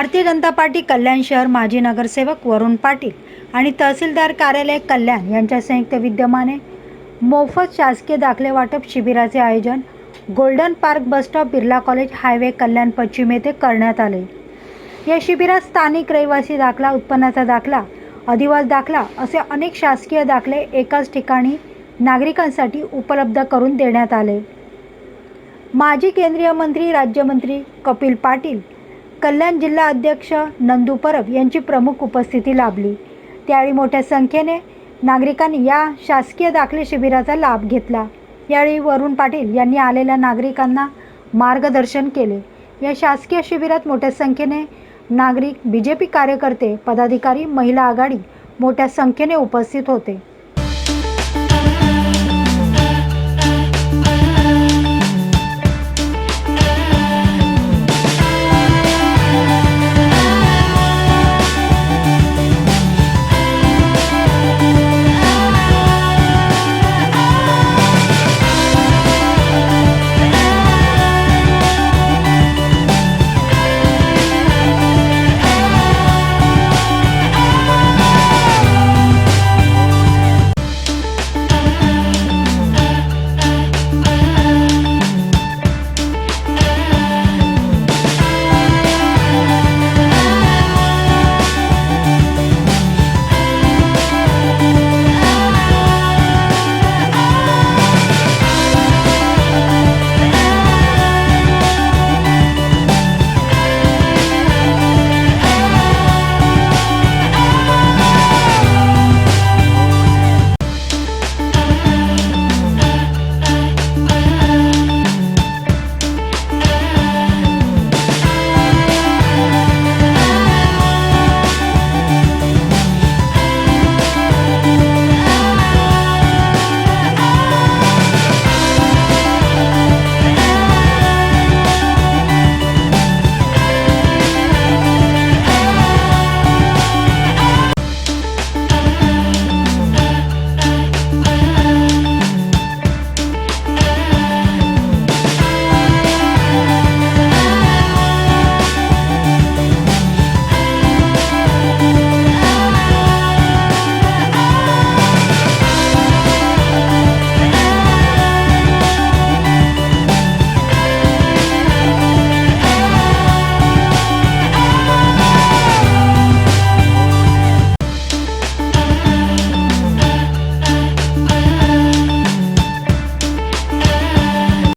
Bharatiya Janata party कल्याण शहर माजी नगरसेवक वरुण पाटील आणि तहसीलदार कार्यालय कल्याण यांच्या संयुक्त विद्यमाने मोफत शासकीय दाखले वाटप शिबिराचे आयोजन golden park bus stop Birla college highway Kalyan पश्चिम येथे करण्यात आले। या शिबिरात स्थानिक रहिवासी दाखला, उत्पन्नाचा दाखला, अधिवास दाखला असे अनेक शासकीय दाखले एकाच ठिकाणी नागरिकांसाठी उपलब्ध करून देण्यात आले। माजी केंद्रीय मंत्री राज्यमंत्री कपिल पाटील, कल्याण जिल्हा अध्यक्ष नंदू परब यांची प्रमुख उपस्थिती लाभली। त्यावेळी मोठ्या संख्येने नागरिकांनी या शासकीय दाखले शिबिराचा लाभ घेतला। यावेळी वरुण पाटील यांनी आलेल्या नागरिकांना मार्गदर्शन केले। या शासकीय शिबिरात मोठ्या संख्येने नागरिक, बीजेपी कार्यकर्ते, पदाधिकारी, महिला आघाडी मोठ्या संख्येने उपस्थित होते।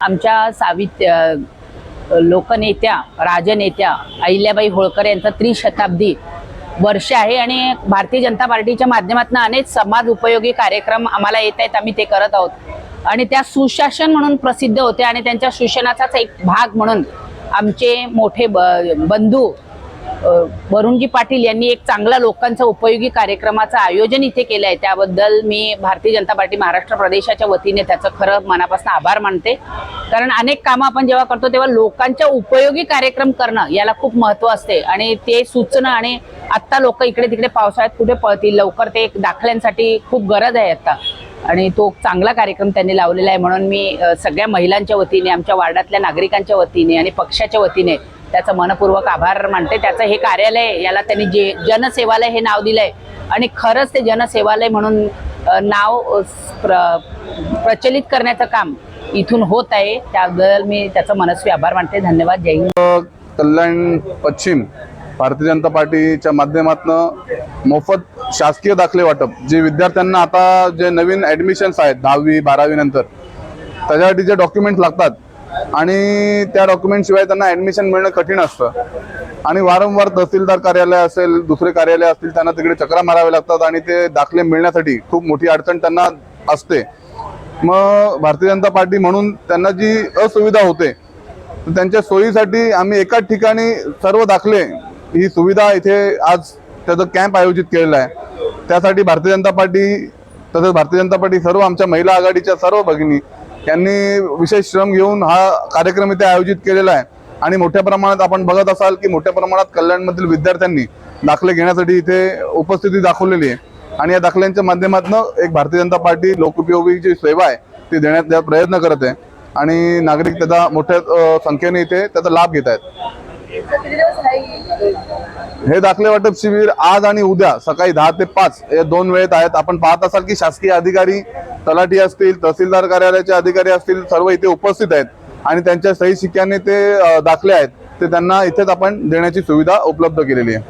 आमच्या लोकनेत्या, राजनेत्या अहिल्याबाई होळकर यांचा त्रिशताब्दी वर्ष आहे आणि भारतीय जनता पार्टीच्या माध्यमातून अनेक समाज उपयोगी कार्यक्रम आम्हाला येत आहेत। आम्ही ते करत आहोत आणि त्या सुशासन म्हणून प्रसिद्ध होते आणि त्यांच्या सुशासनाचाच एक भाग म्हणून आमचे मोठे बंधू वरुणजी पाटील यांनी एक चांगला लोकांचा उपयोगी कार्यक्रमाचं आयोजन इथे केलं आहे। त्याबद्दल मी भारतीय जनता पार्टी महाराष्ट्र प्रदेशाच्या वतीने त्याचं खरं मनापासून आभार मानते। कारण अनेक कामं आपण जेव्हा करतो तेव्हा लोकांच्या उपयोगी कार्यक्रम करणं याला खूप महत्त्व असते आणि ते सुचणं आणि आत्ता लोक इकडे तिकडे पावसाळ्यात कुठे पळतील, लवकर ते दाखल्यांसाठी खूप गरज आहे आता आणि तो चांगला कार्यक्रम त्यांनी लावलेला आहे। म्हणून मी सगळ्या महिलांच्या वतीने, आमच्या वार्डातल्या नागरिकांच्या वतीने आणि पक्षाच्या वतीने त्याचा मनपूर्वक आभार मानते। त्याचं हे कार्यालय, याला त्यांनी जनसेवालय हे नाव दिलंय आणि खरंच ते जनसेवालय म्हणून नाव प्रचलित करण्याचं काम इथून होत आहे। त्याबद्दल मी त्याचा मनस्वी आभार मानते। धन्यवाद। जय हिंद। कल्याण पश्चिम भारतीय जनता पार्टीच्या माध्यमातून मोफत शासकीय दाखले वाटप, जे विद्यार्थ्यांना आता जे नवीन ॲडमिशन्स आहेत 10वी 12वी नंतर त्याच्यासाठी जे डॉक्युमेंट्स लागतात आणि त्या डॉक्युमेंट शिवाय त्यांना ॲडमिशन मिळणं कठीण असतं आणि वारंवार तहसीलदार कार्यालय असेल, दुसरे कार्यालय असतील, त्यांना तिकडे चक्रा मारावे लागतात आणि ते दाखले मिळण्यासाठी खूप मोठी अडचण त्यांना असते। मग भारतीय जनता पार्टी म्हणून त्यांना जी असुविधा होते त्यांच्या सोयीसाठी आम्ही एकाच ठिकाणी सर्व दाखले ही सुविधा इथे आज त्याचा कॅम्प आयोजित केलेला आहे। त्यासाठी भारतीय जनता पार्टी तसेच भारतीय जनता पार्टी सर्व आमच्या महिला आघाडीच्या सर्व भगिनी यांनी विशेष श्रम घेऊन हा कार्यक्रम इथे आयोजित केलेला आहे आणि मोठ्या प्रमाणात आपण बघत असाल की मोठ्या प्रमाणात कल्याणमधील विद्यार्थ्यांनी दाखले घेण्यासाठी इथे उपस्थिती दाखवलेली आहे आणि या दाखल्यांच्या माध्यमातून एक भारतीय जनता पार्टी लोकोपयोगी जी सेवा आहे ती देण्याचा प्रयत्न करत आहे आणि नागरिक त्याचा मोठ्या संख्येने इथे त्याचा लाभ घेत आहेत। हे दाखले वाटप शिबिर आज आणि उद्या सकाळी 10 ते 5 या 2 वेळेत आहेत. आपण पाहत असाल की शासकीय अधिकारी, तलाठी असतील, तहसीलदार कार्यालयाचे अधिकारी असतील, सर्व इथे उपस्थित आहेत आणि त्यांच्या सही शिक्क्याने ते दाखले आहेत ते त्यांना इथेच आपण देण्याची सुविधा उपलब्ध केलेली आहे.